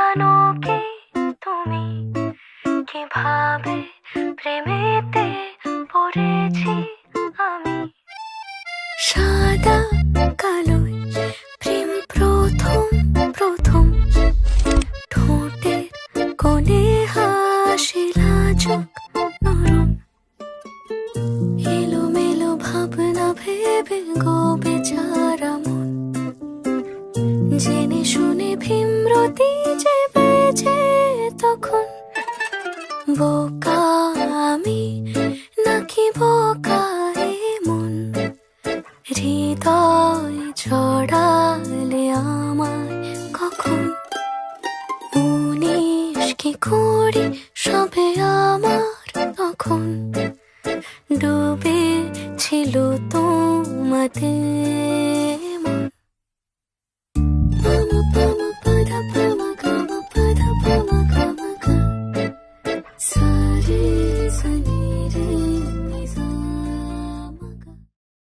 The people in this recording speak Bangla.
জানো কি তুমি কিভাবে প্রেমেতে পড়েছি আমি? সাদা কালোয় প্রেম প্রথম প্রথম, ঠোঁটের কোণে হাসি লাজুক নরম, এলোমেলো ভাবনা ভেবে গো বেচারা মন, জেনে শুনে ভীমরতি যে বেজে তখন। বোকা আমি নাকি বোকা এ মন, হৃদয় ছড়ালে আমায় কখন? 19 কি 20 সবে আমার তখন, ডুবে ছিল তোমাতে।